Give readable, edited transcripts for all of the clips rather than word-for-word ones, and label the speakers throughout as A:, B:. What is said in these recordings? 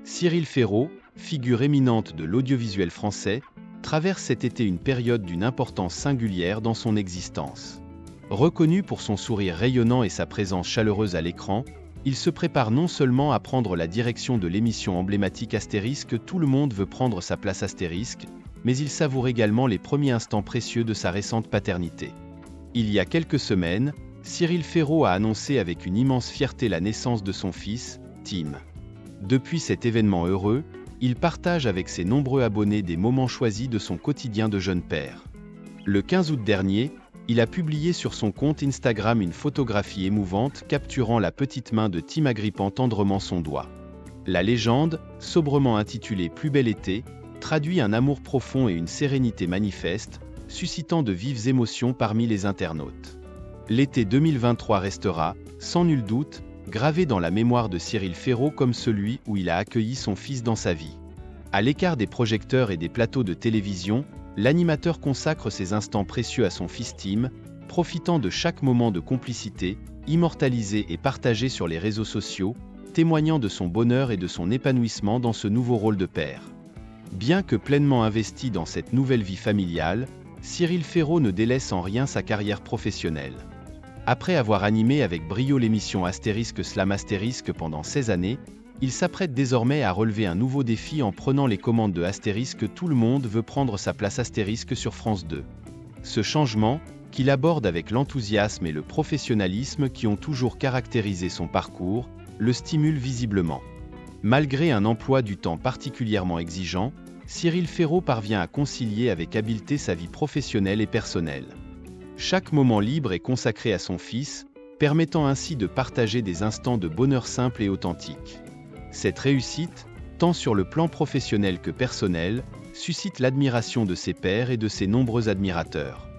A: Cyril Ferraud, figure éminente de l'audiovisuel français, traverse cet été une période d'une importance singulière dans son existence. Reconnu pour son sourire rayonnant et sa présence chaleureuse à l'écran, il se prépare non seulement à prendre la direction de l'émission emblématique Astérisque Tout le monde veut prendre sa place Astérisque, mais il savoure également les premiers instants précieux de sa récente paternité. Il y a quelques semaines, Cyril Ferraud a annoncé avec une immense fierté la naissance de son fils, Tim. Depuis cet événement heureux, il partage avec ses nombreux abonnés des moments choisis de son quotidien de jeune père. Le 15 août dernier, il a publié sur son compte Instagram une photographie émouvante capturant la petite main de Tim agrippant tendrement son doigt. La légende, sobrement intitulée Plus bel été, traduit un amour profond et une sérénité manifeste, suscitant de vives émotions parmi les internautes. L'été 2023 restera, sans nul doute, gravé dans la mémoire de Cyril Ferraud comme celui où il a accueilli son fils dans sa vie. À l'écart des projecteurs et des plateaux de télévision, l'animateur consacre ses instants précieux à son fils Tim, profitant de chaque moment de complicité, immortalisé et partagé sur les réseaux sociaux, témoignant de son bonheur et de son épanouissement dans ce nouveau rôle de père. Bien que pleinement investi dans cette nouvelle vie familiale, Cyril Ferraud ne délaisse en rien sa carrière professionnelle. Après avoir animé avec brio l'émission Astérisque Slam Astérisque pendant 16 années, il s'apprête désormais à relever un nouveau défi en prenant les commandes de Astérisque Tout le monde veut prendre sa place Astérisque sur France 2. Ce changement, qu'il aborde avec l'enthousiasme et le professionnalisme qui ont toujours caractérisé son parcours, le stimule visiblement. Malgré un emploi du temps particulièrement exigeant, Cyril Ferraud parvient à concilier avec habileté sa vie professionnelle et personnelle. Chaque moment libre est consacré à son fils, permettant ainsi de partager des instants de bonheur simple et authentique. Cette réussite, tant sur le plan professionnel que personnel, suscite l'admiration de ses pairs et de ses nombreux admirateurs.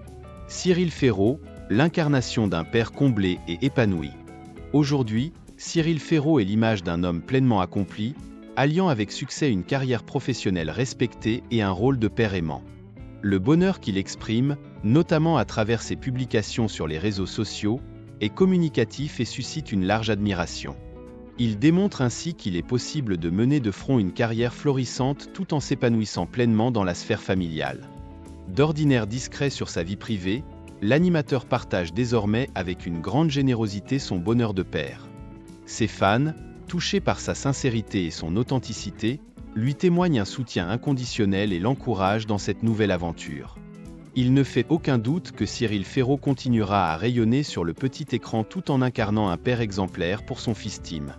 A: Cyril Ferraud, l'incarnation d'un père comblé et épanoui. Aujourd'hui, Cyril Ferraud est l'image d'un homme pleinement accompli, alliant avec succès une carrière professionnelle respectée et un rôle de père aimant. Le bonheur qu'il exprime, notamment à travers ses publications sur les réseaux sociaux, est communicatif et suscite une large admiration. Il démontre ainsi qu'il est possible de mener de front une carrière florissante tout en s'épanouissant pleinement dans la sphère familiale. D'ordinaire discret sur sa vie privée, l'animateur partage désormais avec une grande générosité son bonheur de père. Ses fans, touchés par sa sincérité et son authenticité, lui témoignent un soutien inconditionnel et l'encouragent dans cette nouvelle aventure. Il ne fait aucun doute que Cyril Ferraud continuera à rayonner sur le petit écran tout en incarnant un père exemplaire pour son fils Tim.